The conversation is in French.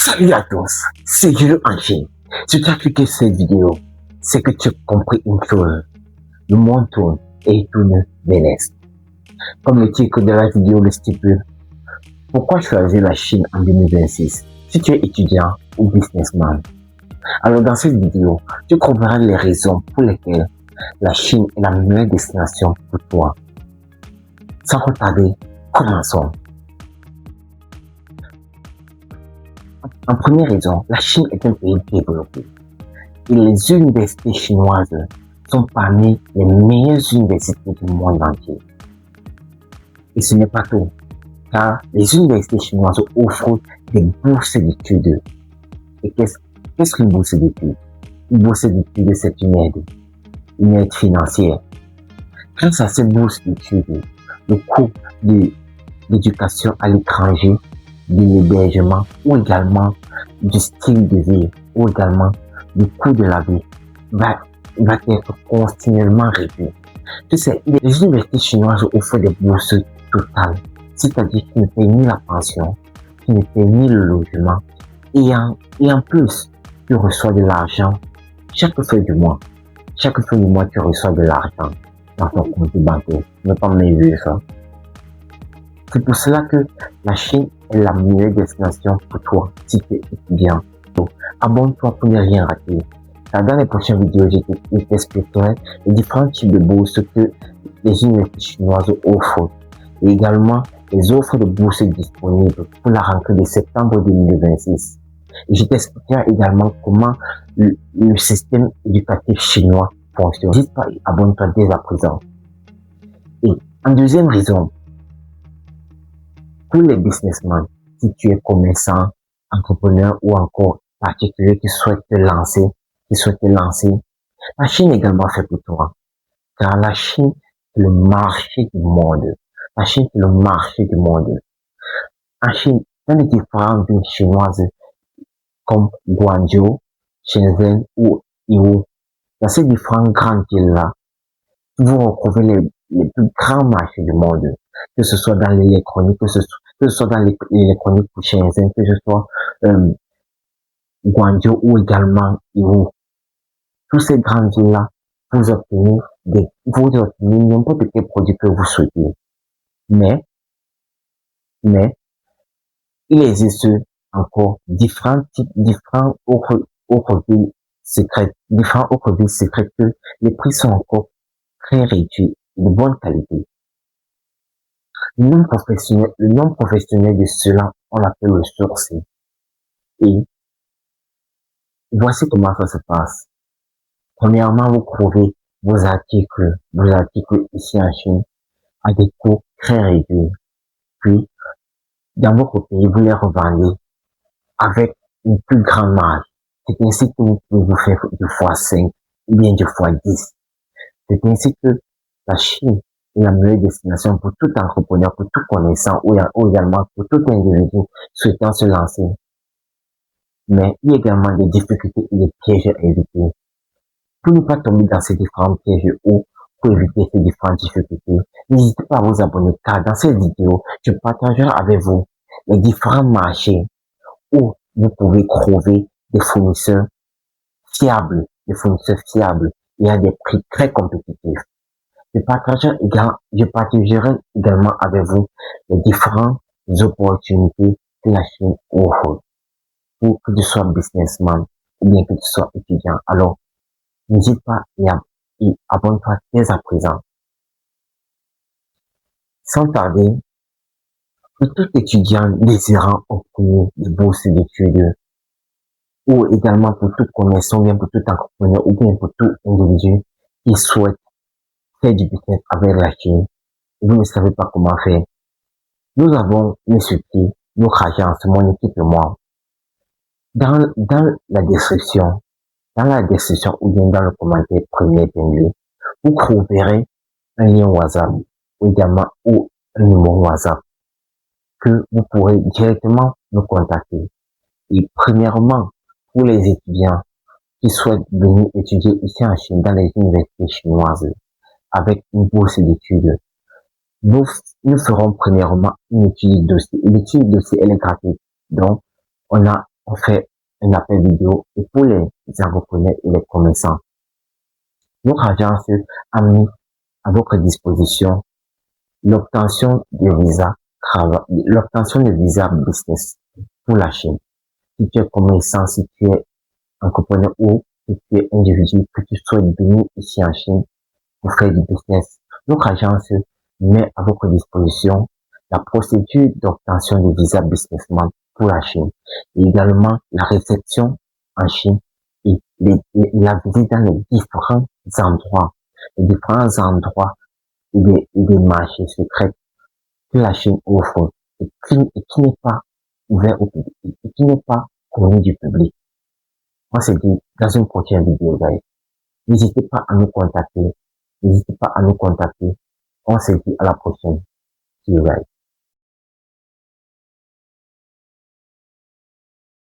Salut à tous, c'est Gilles en Chine. Si tu as cliqué sur cette vidéo, c'est que tu as compris une chose. Le monde tourne et tout ne bénesse. Comme le titre de la vidéo le stipule, pourquoi choisir la Chine en 2026 si tu es étudiant ou businessman? Alors dans cette vidéo, tu comprendras les raisons pour lesquelles la Chine est la meilleure destination pour toi. Sans retarder, commençons. En première raison, la Chine est un pays développé et les universités chinoises sont parmi les meilleures universités du monde entier. Et ce n'est pas tout, car les universités chinoises offrent des bourses d'études. Et qu'est-ce qu'une bourse d'études? Une bourse d'études, c'est une aide financière. Grâce à ces bourses d'études, le coût de l'éducation à l'étranger, de l'hébergement ou également du style de vie ou également du coût de la vie va être continuellement réduit. Tu sais, les universités chinoises offrent des bourses totales, c'est-à-dire qu'ils ne payent ni la pension, qu'ils ne payent ni le logement et en plus, tu reçois de l'argent chaque fin du mois. Chaque fin du mois, tu reçois de l'argent dans ton compte bancaire. Ne pas me ça. C'est pour cela que la Chine est la meilleure destination pour toi si tu es étudiant. Donc, abonne-toi pour ne rien rater. Car dans les prochaines vidéos, je t'expliquerai les différents types de bourses que les universités chinoises offrent. Et également les offres de bourses disponibles pour la rentrée de septembre 2026. Et je t'expliquerai également comment le système éducatif chinois fonctionne. N'hésite pas et abonne-toi dès à présent. Et en deuxième raison, pour les businessmen, si tu es commerçant, entrepreneur ou encore particulier qui souhaite te lancer, la Chine est également fait pour toi. Car la Chine est le marché du monde. La Chine est le marché du monde. En Chine, dans les différentes villes chinoises comme Guangzhou, Shenzhen ou Yiwu, dans ces différentes grandes villes-là, vous retrouvez les plus grands marchés du monde, que ce soit dans l'électronique, que ce soit dans l'électronique pour Shenzhen, que ce soit Guangzhou ou également Yiwu. Tous ces grandes villes-là, vous obtenez n'importe quel produit que vous souhaitez. Mais, il existe encore différents autres villes secrètes que les prix sont encore très réduits et de bonne qualité. Le nom professionnel de cela, on l'appelle le sourcing. Et voici comment ça se passe. Premièrement, vous trouvez vos articles ici en Chine à des coûts très réduits. Puis, dans votre pays, vous les revendez avec une plus grande marge. C'est ainsi que vous pouvez vous faire du x5 ou bien du x10. C'est ainsi que la Chine est la meilleure destination pour tout entrepreneur, pour tout connaissant ou également pour tout individu souhaitant se lancer. Mais il y a également des difficultés et des pièges à éviter. Pour ne pas tomber dans ces différents pièges ou pour éviter ces différentes difficultés, n'hésitez pas à vous abonner car dans cette vidéo, je partagerai avec vous les différents marchés où vous pouvez trouver des fournisseurs fiables et à des prix très compétitifs. Je partagerai également avec vous les différentes opportunités que la Chine offre pour que tu sois businessman ou bien que tu sois étudiant. Alors, n'hésite pas et abonne-toi dès à présent. Sans tarder, pour tout étudiant désirant obtenir des bourses d'études ou également pour toute connaissance, bien pour tout entrepreneur ou bien pour tout individu qui souhaite faire du business avec la Chine, vous ne savez pas comment faire. Nous avons insulté notre agence, mon équipe et moi. Dans la description ou bien dans le commentaire premier épinglé, vous trouverez un lien WhatsApp ou également un numéro WhatsApp que vous pourrez directement nous contacter. Et premièrement, pour les étudiants qui souhaitent venir étudier ici en Chine dans les universités chinoises avec une bourse d'études, nous ferons premièrement une étude de dossier. Et l'étude de dossier, elle est gratuite. Donc, on on fait un appel vidéo et pour les entrepreneurs et les commerçants, notre agence a mis à votre disposition l'obtention de visa business pour la Chine. Si tu es commerçant, si tu es entrepreneur ou si tu es individu que tu souhaites venir ici en Chine pour faire du business, notre agence met à votre disposition la procédure d'obtention de visa businessman pour la Chine et également la réception en Chine et la visite dans les différents endroits et des marchés secrets que la Chine offre et qui n'est pas ouvert au public et qui n'est pas connu du public. On s'est dit dans une prochaine vidéo, guys. N'hésitez pas à nous contacter. N'hésitez pas à nous contacter. On se dit à la prochaine. See you guys.